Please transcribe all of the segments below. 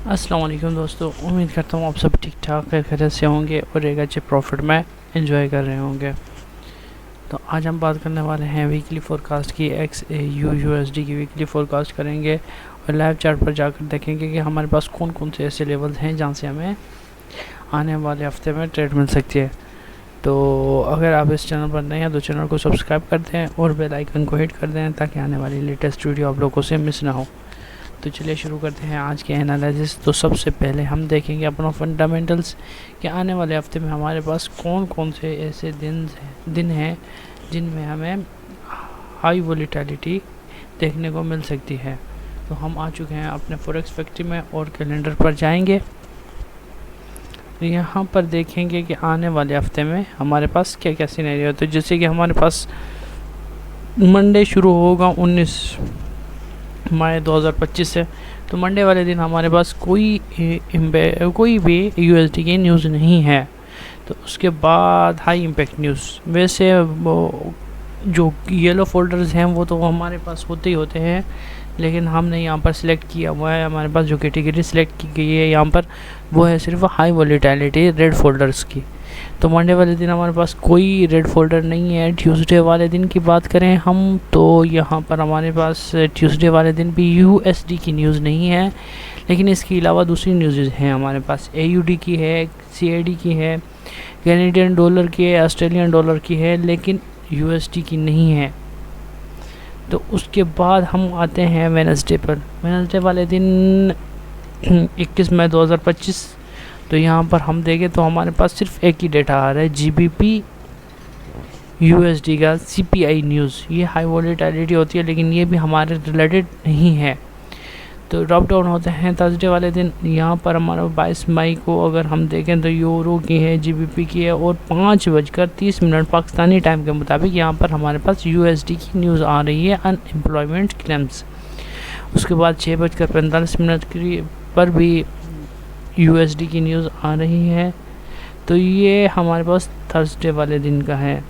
अस्सलाम वालेकुम दोस्तों, उम्मीद करता हूँ आप सब ठीक ठाक खैरियत से होंगे और एक अच्छे प्रॉफिट में एंजॉय कर रहे होंगे। तो आज हम बात करने वाले हैं वीकली फोरकास्ट की। XAU/USD की वीकली फोरकास्ट करेंगे और लाइव चार्ट पर जाकर देखेंगे कि हमारे पास कौन कौन से ऐसे लेवल्स हैं जहाँ से हमें आने वाले हफ्ते में ट्रेड मिल सकती है। तो अगर आप इस चैनल पर नए हैं तो चैनल को सब्सक्राइब कर दें और बेल आइकन को हिट कर दें ताकि आने वाली लेटेस्ट वीडियो आप लोगों से मिस ना हो। तो चलिए शुरू करते हैं आज के एनालिसिस। तो सबसे पहले हम देखेंगे अपना फंडामेंटल्स कि आने वाले हफ्ते में हमारे पास कौन कौन से ऐसे दिन हैं जिनमें हमें हाई वोलेटिलिटी देखने को मिल सकती है। तो हम आ चुके हैं अपने फॉरेक्स फैक्ट्री में और कैलेंडर पर जाएंगे। तो यहाँ पर देखेंगे कि आने वाले हफ्ते में हमारे पास क्या क्या सिनेरियो है। तो जैसे कि हमारे पास मंडे शुरू होगा 19 मई 2025 से। तो मंडे वाले दिन हमारे पास कोई भी USD की न्यूज़ नहीं है। तो उसके बाद हाई इम्पैक्ट न्यूज़, वैसे वो जो येलो फोल्डर्स हैं वो तो हमारे पास होते ही होते हैं, लेकिन हमने यहाँ पर सिलेक्ट किया हुआ है, हमारे पास जो कैटेगरी सिलेक्ट की गई है यहाँ पर वो है सिर्फ हाई वोलेटिलिटी रेड फोल्डर्स की। तो मंडे वाले दिन हमारे पास कोई रेड फोल्डर नहीं है। ट्यूसडे वाले दिन की बात करें हम तो यहाँ पर हमारे पास ट्यूसडे वाले दिन भी USD की न्यूज़ नहीं है, लेकिन इसके अलावा दूसरी न्यूज़ हैं हमारे पास। AUD की है, CAD की है, कैनेडियन डॉलर की है, ऑस्ट्रेलियन डॉलर की है, लेकिन USD की नहीं है। तो उसके बाद हम आते हैं वेडनेसडे पर। वेडनेसडे वाले दिन 21 मई 2025। तो यहाँ पर हम देखें तो हमारे पास सिर्फ एक ही डेटा आ रहा है, GBP USD का CPI न्यूज़। ये हाई वोलेटिलिटी होती है लेकिन ये भी हमारे रिलेटेड नहीं है। तो ड्रॉप डाउन होते हैं थर्सडे वाले दिन। यहाँ पर हमारा 22 मई को अगर हम देखें तो यूरो की है, GBP की है और 5:30 पाकिस्तानी टाइम के मुताबिक यहाँ पर हमारे पास USD की न्यूज़ आ रही है, अनएम्प्लॉयमेंट क्लेम्स। उसके बाद 6:45 पर भी USD की न्यूज़ आ रही है। तो ये हमारे पास थर्सडे वाले दिन का है।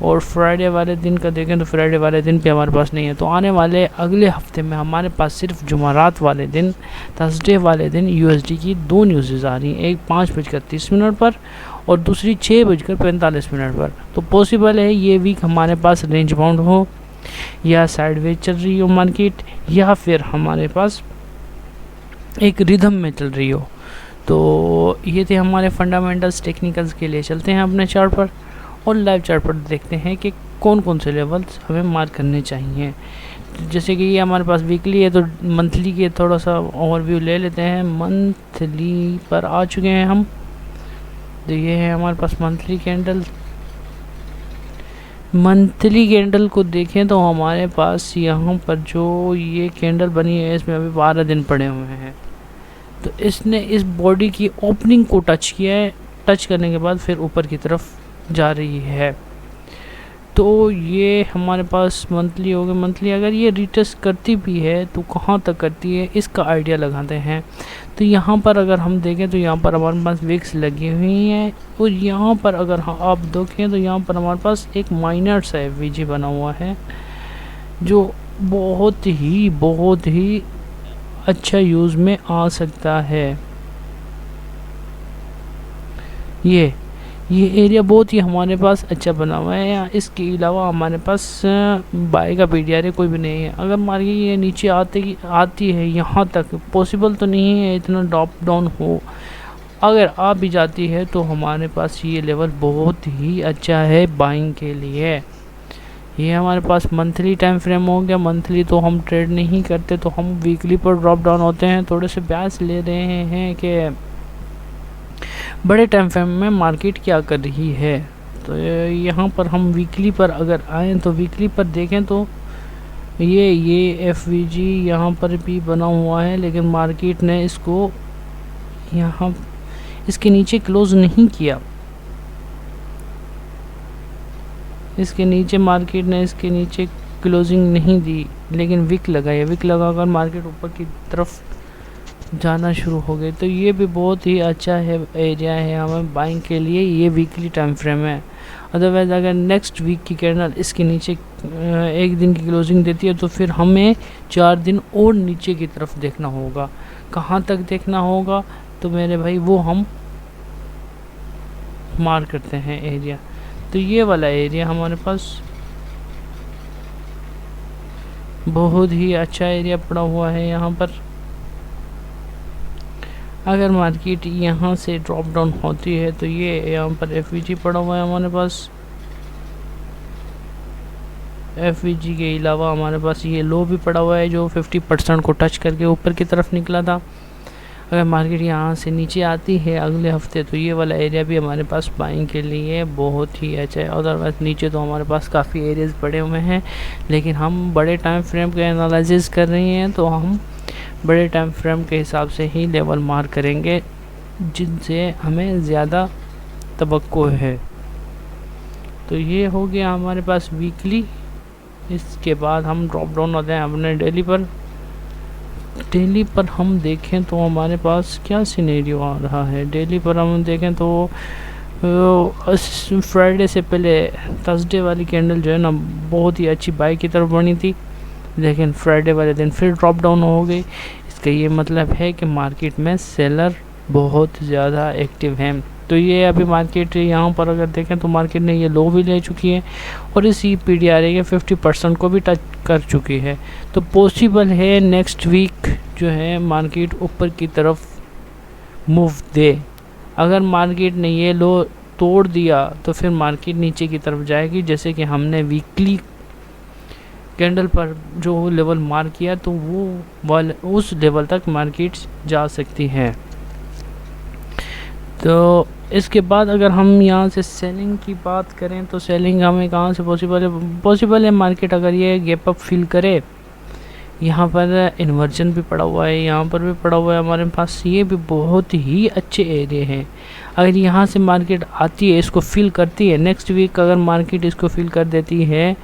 और फ्राइडे वाले दिन का देखें तो फ्राइडे वाले दिन भी हमारे पास नहीं है। तो आने वाले अगले हफ्ते में हमारे पास सिर्फ जुमेरात वाले दिन, थर्सडे वाले दिन USD की दो न्यूज़ आ रही हैं, एक 5:30 पर और दूसरी 6:45 पर। तो पॉसिबल है ये वीक हमारे पास रेंज बाउंड हो या साइडवेज चल रही हो मार्केट, या फिर हमारे पास एक रिदम में चल रही हो। तो ये थे हमारे फंडामेंटल्स। टेक्निकल्स के लिए चलते हैं अपने चार्ट पर और लाइव चार्ट पर देखते हैं कि कौन कौन से लेवल्स हमें मार्क करने चाहिए। जैसे कि ये हमारे पास वीकली है, तो मंथली के थोड़ा सा ओवरव्यू ले लेते हैं। मंथली पर आ चुके हैं हम। तो ये है हमारे पास मंथली कैंडल। मंथली कैंडल को देखें तो हमारे पास यहाँ पर जो ये कैंडल बनी है इसमें अभी 12 दिन पड़े हुए हैं। तो इसने इस बॉडी की ओपनिंग को टच किया है, टच करने के बाद फिर ऊपर की तरफ जा रही है। तो ये हमारे पास मंथली हो गए। मंथली अगर ये रिटेस्ट करती भी है तो कहाँ तक करती है इसका आइडिया लगाते हैं। तो यहाँ पर अगर हम देखें तो यहाँ पर हमारे पास विक्स लगी हुई हैं और यहाँ पर अगर आप देखें तो यहाँ पर हमारे पास एक माइनर सा FVG बना हुआ है जो बहुत ही अच्छा यूज़ में आ सकता है। ये एरिया बहुत ही हमारे पास अच्छा बना हुआ है। या इसके अलावा हमारे पास बाय का PDR कोई भी नहीं है। अगर मार्केट ये नीचे आती है यहाँ तक, पॉसिबल तो नहीं है इतना ड्रॉप डाउन हो, अगर आ भी जाती है तो हमारे पास ये लेवल बहुत ही अच्छा है बाइंग के लिए। ये हमारे पास मंथली टाइम फ्रेम हो गया। मंथली तो हम ट्रेड नहीं करते, तो हम वीकली पर ड्रॉप डाउन होते हैं। थोड़े से ब्याज ले रहे हैं कि बड़े टाइम फ्रेम में मार्केट क्या कर रही है। तो यहाँ पर हम वीकली पर अगर आएँ तो वीकली पर देखें तो ये FVG यहाँ पर भी बना हुआ है, लेकिन मार्केट ने इसको यहाँ इसके नीचे क्लोज़ नहीं किया। इसके नीचे मार्केट ने इसके नीचे क्लोजिंग नहीं दी, लेकिन विक लगाया। विक लगाकर मार्केट ऊपर की तरफ जाना शुरू हो गए। तो ये भी बहुत ही अच्छा है एरिया है हमें बाइंग के लिए। ये वीकली टाइम फ्रेम है। अदरवाइज़ अगर नेक्स्ट वीक की कैंडल इसके नीचे एक दिन की क्लोजिंग देती है तो फिर हमें 4 दिन और नीचे की तरफ देखना होगा। कहाँ तक देखना होगा तो मेरे भाई वो हम मार्क करते हैं एरिया। तो ये वाला एरिया हमारे पास बहुत ही अच्छा एरिया पड़ा हुआ है। यहाँ पर अगर मार्केट यहाँ से ड्रॉप डाउन होती है तो ये यहाँ पर एफवीजी पड़ा हुआ है हमारे पास। एफवीजी के अलावा हमारे पास ये लो भी पड़ा हुआ है जो 50% को टच करके ऊपर की तरफ निकला था। अगर मार्केट यहाँ से नीचे आती है अगले हफ्ते तो ये वाला एरिया भी हमारे पास बाइंग के लिए बहुत ही अच्छा है। अदरवाइज नीचे तो हमारे पास काफ़ी एरियाज़ पड़े हुए हैं, लेकिन हम बड़े टाइम फ्रेम के एनालिसिस कर रहे हैं तो हम बड़े टाइम फ्रेम के हिसाब से ही लेवल मार्क करेंगे जिनसे हमें ज़्यादा तवक्को है। तो ये हो गया हमारे पास वीकली। इसके बाद हम ड्रॉप डाउन होते हैं अपने डेली पर। डेली पर हम देखें तो हमारे पास क्या सिनेरियो आ रहा है। डेली पर हम देखें तो फ्राइडे से पहले थर्सडे वाली कैंडल जो है ना बहुत ही अच्छी बाई की तरफ बनी थी, लेकिन फ्राइडे वाले दिन फिर ड्रॉप डाउन हो गई। इसका ये मतलब है कि मार्केट में सेलर बहुत ज़्यादा एक्टिव हैं। तो ये अभी मार्केट यहाँ पर अगर देखें तो मार्केट ने ये लो भी ले चुकी है और इसी PDRA के 50% को भी टच कर चुकी है। तो पॉसिबल है नेक्स्ट वीक जो है मार्केट ऊपर की तरफ मूव दे। अगर मार्केट ने ये लो तोड़ दिया तो फिर मार्केट नीचे की तरफ जाएगी, जैसे कि हमने वीकली कैंडल पर जो लेवल मार्क किया तो वो उस लेवल तक मार्केट जा सकती है। तो इसके बाद अगर हम यहाँ से सेलिंग की बात करें तो सेलिंग हमें कहाँ से पॉसिबल है मार्केट अगर ये गैप अप फिल करे। यहाँ पर इन्वर्जन भी पड़ा हुआ है, यहाँ पर भी पड़ा हुआ है हमारे पास, ये भी बहुत ही अच्छे एरिया हैं। अगर यहाँ से मार्केट आती है इसको फिल करती है, नेक्स्ट वीक अगर मार्केट इसको फिल कर देती है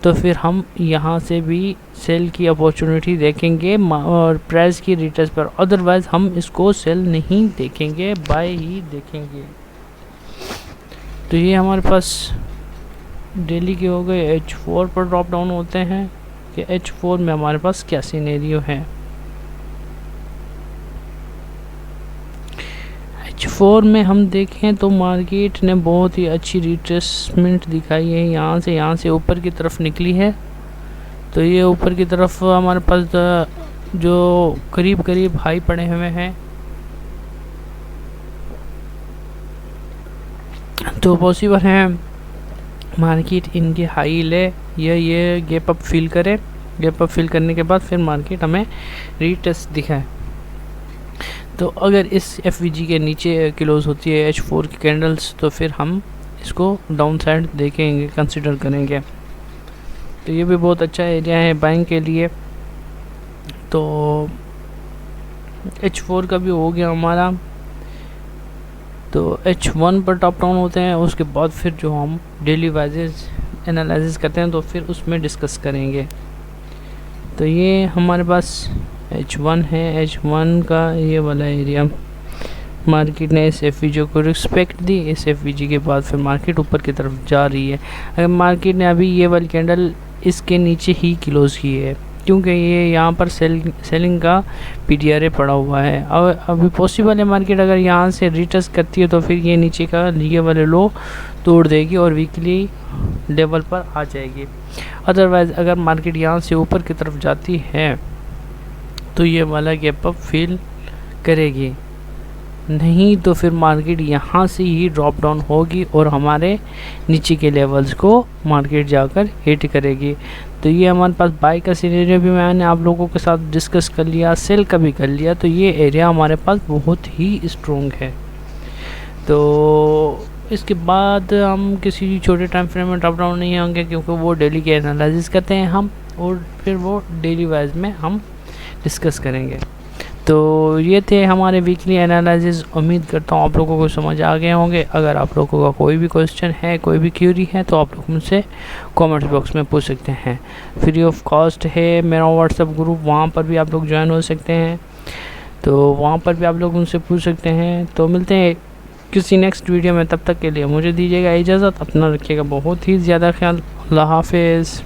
तो फिर हम यहाँ से भी सेल की अपॉर्चुनिटी देखेंगे और प्राइस की रिटेस्ट पर। अदरवाइज़ हम इसको सेल नहीं देखेंगे, बाय ही देखेंगे। तो ये हमारे पास डेली के हो गए। H4 पर ड्रॉप डाउन होते हैं कि H4 में हमारे पास क्या सिनेरियो है। H4 में हम देखें तो मार्केट ने बहुत ही अच्छी रिट्रेसमेंट दिखाई है। यहाँ से ऊपर की तरफ निकली है। तो ये ऊपर की तरफ हमारे पास जो करीब हाई पड़े हुए हैं, तो पॉसिबल है मार्केट इनके हाई ले या ये गैप अप फिल करे। गैप अप फिल करने के बाद फिर मार्केट हमें रीटेस्ट दिखाए। तो अगर इस एफवीजी के नीचे क्लोज होती है H4 की कैंडल्स तो फिर हम इसको डाउन साइड देखेंगे, कंसिडर करेंगे। तो ये भी बहुत अच्छा एरिया है बाइंग के लिए। तो H4 का भी हो गया हमारा। तो H1 पर टॉप डाउन होते हैं, उसके बाद फिर जो हम डेली वाइजेज एनालिसिस करते हैं तो फिर उसमें डिस्कस करेंगे। तो ये हमारे पास H1 है। H1 का ये वाला एरिया मार्केट ने इस एफवीजी को रिस्पेक्ट दी। इस एफवीजी के बाद फिर मार्केट ऊपर की तरफ जा रही है। अगर मार्केट ने अभी ये वाली कैंडल इसके नीचे ही क्लोज की है क्योंकि ये यहाँ पर सेलिंग का PDRA पड़ा हुआ है। और अभी पॉसिबल है मार्केट अगर यहाँ से रिटेस्ट करती है तो फिर ये नीचे का ये वाले लो तोड़ देगी और वीकली लेवल पर आ जाएगी। अदरवाइज़ अगर मार्केट यहाँ से ऊपर की तरफ जाती है तो ये वाला गैप अप फिल करेगी, नहीं तो फिर मार्केट यहाँ से ही ड्रॉप डाउन होगी और हमारे नीचे के लेवल्स को मार्केट जाकर हिट करेगी। तो ये हमारे पास बाय का सिनेरियो भी मैंने आप लोगों के साथ डिस्कस कर लिया, सेल का भी कर लिया। तो ये एरिया हमारे पास बहुत ही स्ट्रॉन्ग है। तो इसके बाद हम किसी छोटे टाइम फ्रेम में ड्रॉप डाउन नहीं होंगे क्योंकि वो डेली के एनालिसिस करते हैं हम, और फिर वो डेली वाइज में हम डिस्कस करेंगे। तो ये थे हमारे वीकली एनालिसिस। उम्मीद करता हूँ आप लोगों को समझ आ गए होंगे। अगर आप लोगों का कोई भी क्वेश्चन है, कोई भी क्यूरी है तो आप लोग मुझसे कमेंट्स बॉक्स में पूछ सकते हैं। फ्री ऑफ कॉस्ट है मेरा व्हाट्सएप ग्रुप, वहाँ पर भी आप लोग ज्वाइन हो सकते हैं। तो वहाँ पर भी आप लोग उनसे पूछ सकते हैं। तो मिलते हैं किसी नेक्स्ट वीडियो में। तब तक के लिए मुझे दीजिएगा इजाज़त, अपना रखिएगा बहुत ही ज़्यादा ख्याल। अल्लाह हाफिज़।